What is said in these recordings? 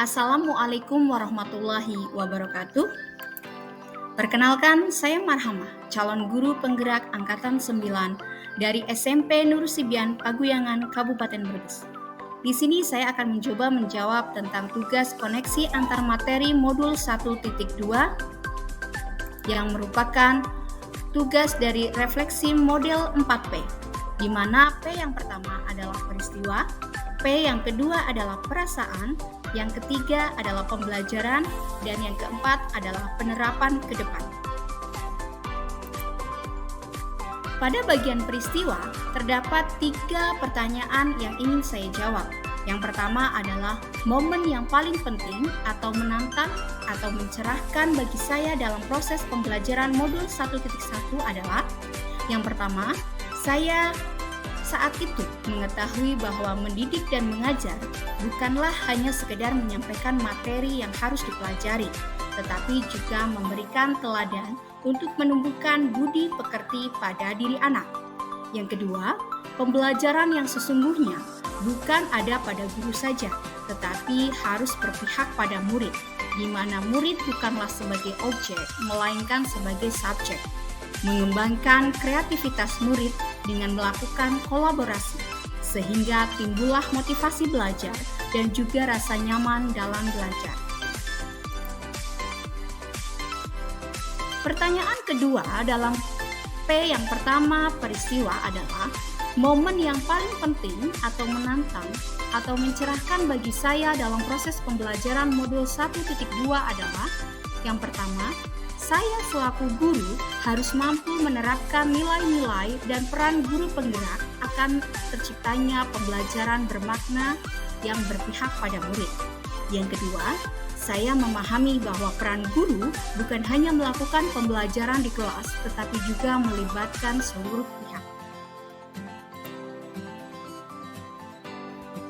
Assalamualaikum warahmatullahi wabarakatuh. Perkenalkan, saya Marhamah, calon guru penggerak Angkatan 9 dari SMP Nur Sibyan, Paguyangan, Kabupaten Brebes. Di sini saya akan mencoba menjawab tentang tugas koneksi antar materi modul 1.2 yang merupakan tugas dari refleksi model 4P, di mana P yang pertama adalah peristiwa, P yang kedua adalah perasaan, yang ketiga adalah pembelajaran, dan yang keempat adalah penerapan ke depan. Pada bagian peristiwa, terdapat 3 pertanyaan yang ingin saya jawab. Yang pertama adalah momen yang paling penting atau menantang atau mencerahkan bagi saya dalam proses pembelajaran modul 1.1 adalah yang pertama, saya saat itu mengetahui bahwa mendidik dan mengajar bukanlah hanya sekedar menyampaikan materi yang harus dipelajari, tetapi juga memberikan teladan untuk menumbuhkan budi pekerti pada diri anak. Yang kedua, pembelajaran yang sesungguhnya bukan ada pada guru saja, tetapi harus berpihak pada murid, di mana murid bukanlah sebagai objek, melainkan sebagai subjek. Mengembangkan kreativitas murid dengan melakukan kolaborasi, sehingga timbullah motivasi belajar dan juga rasa nyaman dalam belajar. Pertanyaan kedua dalam P yang pertama peristiwa adalah momen yang paling penting atau menantang atau mencerahkan bagi saya dalam proses pembelajaran modul 1.2 adalah yang pertama, saya selaku guru harus mampu menerapkan nilai-nilai dan peran guru penggerak akan terciptanya pembelajaran bermakna yang berpihak pada murid. Yang kedua, saya memahami bahwa peran guru bukan hanya melakukan pembelajaran di kelas, tetapi juga melibatkan seluruh pihak.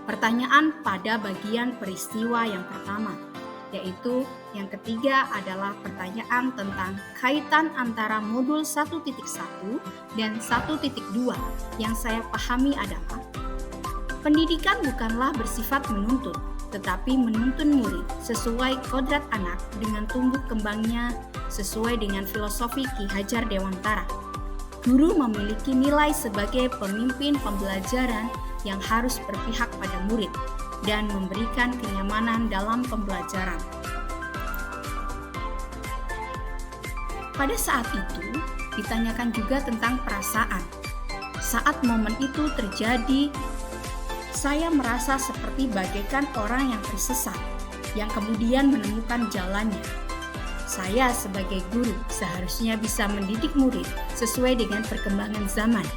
Pertanyaan pada bagian peristiwa yang pertama, yaitu yang ketiga adalah pertanyaan tentang kaitan antara modul 1.1 dan 1.2 yang saya pahami adalah pendidikan bukanlah bersifat menuntut, tetapi menuntun murid sesuai kodrat anak dengan tumbuh kembangnya sesuai dengan filosofi Ki Hajar Dewantara. Guru memiliki nilai sebagai pemimpin pembelajaran yang harus berpihak pada murid dan memberikan kenyamanan dalam pembelajaran. Pada saat itu, ditanyakan juga tentang perasaan. Saat momen itu terjadi, saya merasa seperti bagaikan orang yang tersesat, yang kemudian menemukan jalannya. Saya sebagai guru seharusnya bisa mendidik murid sesuai dengan perkembangan zaman,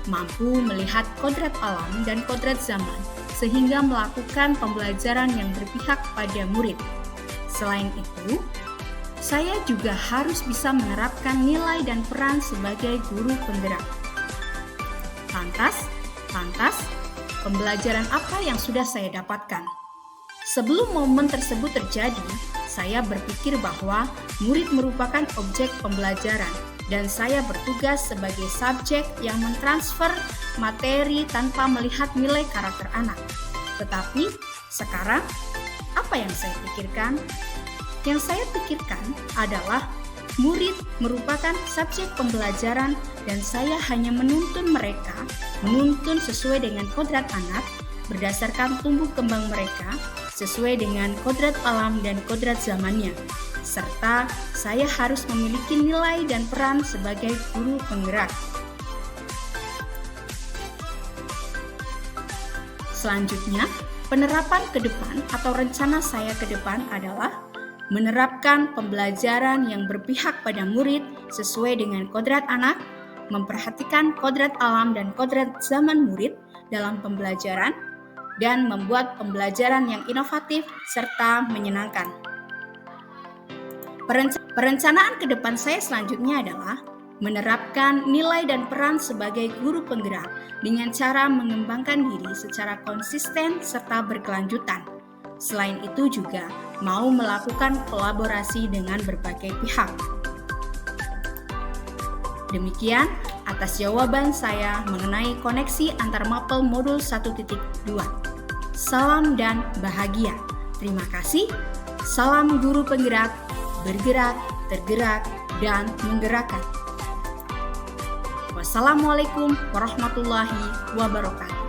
mampu melihat kodrat alam dan kodrat zaman, sehingga melakukan pembelajaran yang berpihak pada murid. Selain itu, saya juga harus bisa menerapkan nilai dan peran sebagai guru penggerak. Lantas, pembelajaran apa yang sudah saya dapatkan? Sebelum momen tersebut terjadi, saya berpikir bahwa murid merupakan objek pembelajaran dan saya bertugas sebagai subjek yang mentransfer materi tanpa melihat nilai karakter anak. Tetapi sekarang, apa yang saya pikirkan? Yang saya pikirkan adalah murid merupakan subjek pembelajaran dan saya hanya menuntun mereka, menuntun sesuai dengan kodrat anak, berdasarkan tumbuh kembang mereka, sesuai dengan kodrat alam dan kodrat zamannya. Serta saya harus memiliki nilai dan peran sebagai guru penggerak. Selanjutnya, penerapan ke depan atau rencana saya ke depan adalah menerapkan pembelajaran yang berpihak pada murid sesuai dengan kodrat anak, memperhatikan kodrat alam dan kodrat zaman murid dalam pembelajaran, dan membuat pembelajaran yang inovatif serta menyenangkan. Perencanaan ke depan saya selanjutnya adalah menerapkan nilai dan peran sebagai guru penggerak dengan cara mengembangkan diri secara konsisten serta berkelanjutan. Selain itu juga mau melakukan kolaborasi dengan berbagai pihak. Demikian atas jawaban saya mengenai koneksi antar mapel modul 1.2. Salam dan bahagia. Terima kasih. Salam guru penggerak, bergerak, tergerak, dan menggerakkan. Wassalamualaikum warahmatullahi wabarakatuh.